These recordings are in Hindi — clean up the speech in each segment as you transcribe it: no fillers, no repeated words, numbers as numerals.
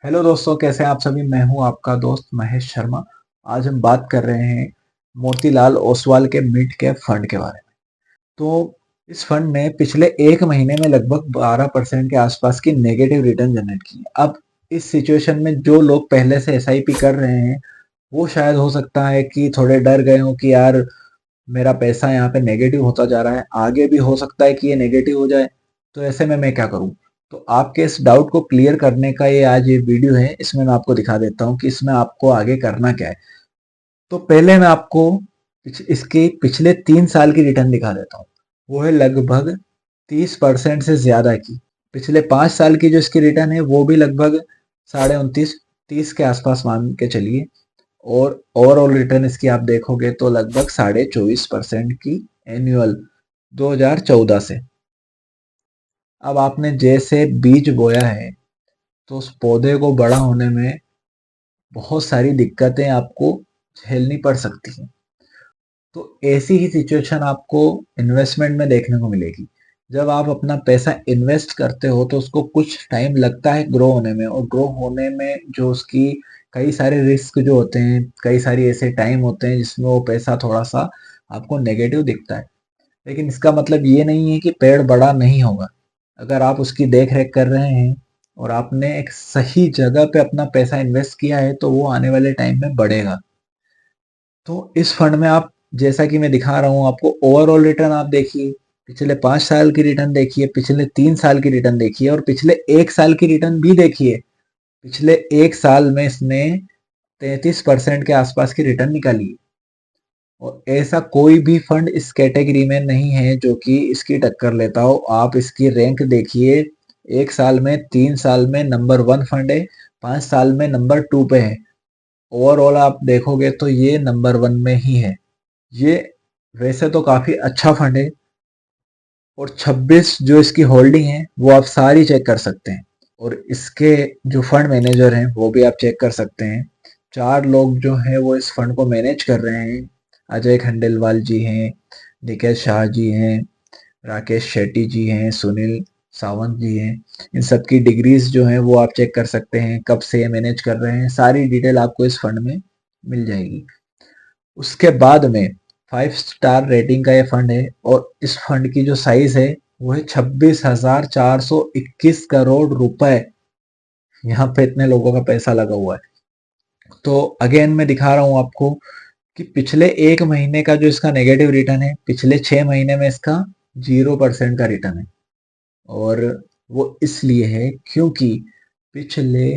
हेलो दोस्तों, कैसे हैं आप सभी। मैं हूं आपका दोस्त महेश शर्मा। आज हम बात कर रहे हैं मोतीलाल ओसवाल के मिड कैप फंड के बारे में। तो इस फंड ने पिछले एक महीने में लगभग 12% के आसपास की नेगेटिव रिटर्न जनरेट की। अब इस सिचुएशन में जो लोग पहले से एसआईपी कर रहे हैं वो शायद हो सकता है कि थोड़े डर गए हो कि यार मेरा पैसा यहाँ पे नेगेटिव होता जा रहा है, आगे भी हो सकता है कि ये नेगेटिव हो जाए, तो ऐसे में मैं क्या करूँ। तो आपके इस डाउट को क्लियर करने का ये आज ये वीडियो है। इसमें मैं आपको दिखा देता हूँ कि इसमें आपको आगे करना क्या है। तो पहले मैं आपको इसके पिछले 3 साल की रिटर्न दिखा देता हूँ। वो है लगभग 30% से ज्यादा की। पिछले 5 साल की जो इसकी रिटर्न है वो भी लगभग 29.5 30 के आसपास मान के चलिए। और ओवरऑल रिटर्न इसकी आप देखोगे तो लगभग 24.5% की एनुअल 2014 से। अब आपने जैसे बीज बोया है तो उस पौधे को बड़ा होने में बहुत सारी दिक्कतें आपको झेलनी पड़ सकती हैं। तो ऐसी ही सिचुएशन आपको इन्वेस्टमेंट में देखने को मिलेगी। जब आप अपना पैसा इन्वेस्ट करते हो तो उसको कुछ टाइम लगता है ग्रो होने में, और ग्रो होने में जो उसकी कई सारे रिस्क जो होते हैं, कई सारी ऐसे टाइम होते हैं जिसमें वो पैसा थोड़ा सा आपको नेगेटिव दिखता है। लेकिन इसका मतलब ये नहीं है कि पेड़ बड़ा नहीं होगा। अगर आप उसकी देख रेख कर रहे हैं और आपने एक सही जगह पे अपना पैसा इन्वेस्ट किया है तो वो आने वाले टाइम में बढ़ेगा। तो इस फंड में आप, जैसा कि मैं दिखा रहा हूँ आपको, ओवरऑल रिटर्न आप देखिए, पिछले 5 साल की रिटर्न देखिए, पिछले 3 साल की रिटर्न देखिए, और पिछले 1 साल की रिटर्न भी देखिए। पिछले 1 साल में इसने 33% के आसपास की रिटर्न निकाली है। और ऐसा कोई भी फंड इस कैटेगरी में नहीं है जो कि इसकी टक्कर लेता हो। आप इसकी रैंक देखिए, 1 साल में, 3 साल में नंबर 1 फंड है, 5 साल में नंबर 2 पे है। ओवरऑल आप देखोगे तो ये नंबर 1 में ही है। ये वैसे तो काफी अच्छा फंड है। और 26 जो इसकी होल्डिंग है वो आप सारी चेक कर सकते हैं। और इसके जो फंड मैनेजर हैं वो भी आप चेक कर सकते हैं। 4 लोग जो हैं वो इस फंड को मैनेज कर रहे हैं। अजय खंडेलवाल जी हैं, निकेश शाह जी हैं, राकेश शेट्टी जी हैं, सुनील सावंत जी हैं। इन सब की डिग्रीज जो हैं वो आप चेक कर सकते हैं, कब से ये मैनेज कर रहे हैं, सारी डिटेल आपको इस फंड में मिल जाएगी। उसके बाद में 5 स्टार रेटिंग का ये फंड है, और इस फंड की जो साइज है वो है 26,421 करोड़ रुपए। यहाँ पे इतने लोगों का पैसा लगा हुआ है। तो अगेन मैं दिखा रहा हूँ आपको कि पिछले एक महीने का जो इसका नेगेटिव रिटर्न है, पिछले 6 महीने में इसका 0% का रिटर्न है। और वो इसलिए है क्योंकि पिछले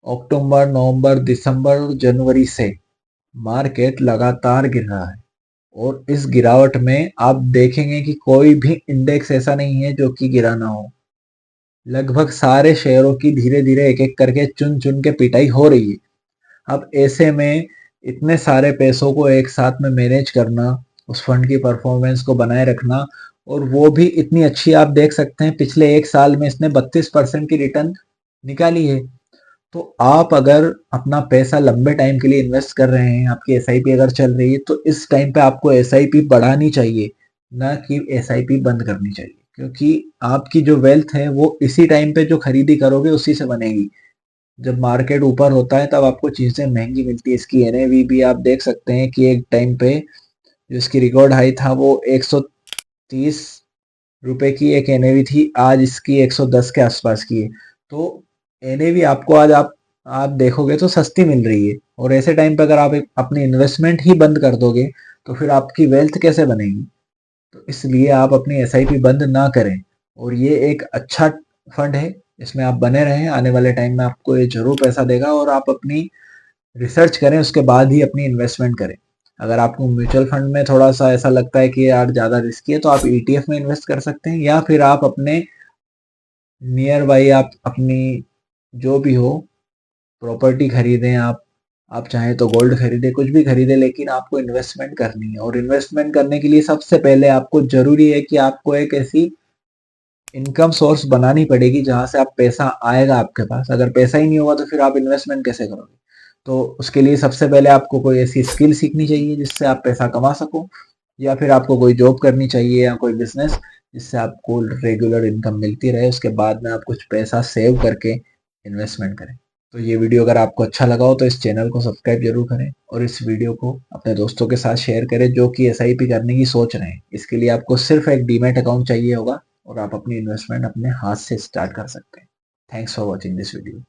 अक्टूबर, नवंबर, दिसंबर और जनवरी से मार्केट लगातार गिर रहा है। और इस गिरावट में आप देखेंगे कि कोई भी इंडेक्स ऐसा नहीं है जो कि गिरा ना हो। लगभग सारे शेयरों की धीरे धीरे एक एक करके चुन चुन के पिटाई हो रही है। अब ऐसे में इतने सारे पैसों को एक साथ में मैनेज करना, उस फंड की परफॉर्मेंस को बनाए रखना, और वो भी इतनी अच्छी, आप देख सकते हैं पिछले 1 साल में इसने 32% की रिटर्न निकाली है। तो आप अगर अपना पैसा लंबे टाइम के लिए इन्वेस्ट कर रहे हैं, आपकी एसआईपी अगर चल रही है, तो इस टाइम पे आपको एसआईपी बढ़ानी चाहिए, ना कि एसआईपी बंद करनी चाहिए। क्योंकि आपकी जो वेल्थ है वो इसी टाइम पे जो खरीदी करोगे उसी से बनेगी। जब मार्केट ऊपर होता है तब आपको चीजें महंगी मिलती है। इसकी एनएवी भी आप देख सकते हैं कि एक टाइम पे जो इसकी रिकॉर्ड हाई था वो 130 रुपए की एक एनएवी थी, आज इसकी 110 के आसपास की है। तो एनएवी आपको आज आप देखोगे तो सस्ती मिल रही है। और ऐसे टाइम पे अगर आप अपनी इन्वेस्टमेंट ही बंद कर दोगे तो फिर आपकी वेल्थ कैसे बनेगी। तो इसलिए आप अपनी एसआईपी बंद ना करें। और ये एक अच्छा फंड है, इसमें आप बने रहें, आने वाले टाइम में आपको ये जरूर पैसा देगा। और आप अपनी रिसर्च करें, उसके बाद ही अपनी इन्वेस्टमेंट करें। अगर आपको म्यूचुअल फंड में थोड़ा सा ऐसा लगता है कि यार ज़्यादा रिस्की है तो आप ईटीएफ में इन्वेस्ट कर सकते हैं, या फिर आप अपने नियर बाई आप अपनी जो भी हो प्रॉपर्टी खरीदें। आप चाहें तो गोल्ड खरीदें, कुछ भी खरीदें, लेकिन आपको इन्वेस्टमेंट करनी है। और इन्वेस्टमेंट करने के लिए सबसे पहले आपको जरूरी है कि आपको एक ऐसी इनकम सोर्स बनानी पड़ेगी जहां से आप पैसा आएगा आपके पास। अगर पैसा ही नहीं होगा तो फिर आप इन्वेस्टमेंट कैसे करोगे। तो उसके लिए सबसे पहले आपको कोई ऐसी स्किल सीखनी चाहिए जिससे आप पैसा कमा सको, या फिर आपको कोई जॉब करनी चाहिए या कोई बिजनेस जिससे आपको रेगुलर इनकम मिलती रहे। उसके बाद में आप कुछ पैसा सेव करके इन्वेस्टमेंट करें। तो ये वीडियो अगर आपको अच्छा लगा हो तो इस चैनल को सब्सक्राइब जरूर करें और इस वीडियो को अपने दोस्तों के साथ शेयर करें जो कि एसआईपी करने की सोच रहे हैं। इसके लिए आपको सिर्फ एक डीमैट अकाउंट चाहिए होगा और आप अपनी इन्वेस्टमेंट अपने हाथ से स्टार्ट कर सकते हैं। Thanks for watching this video.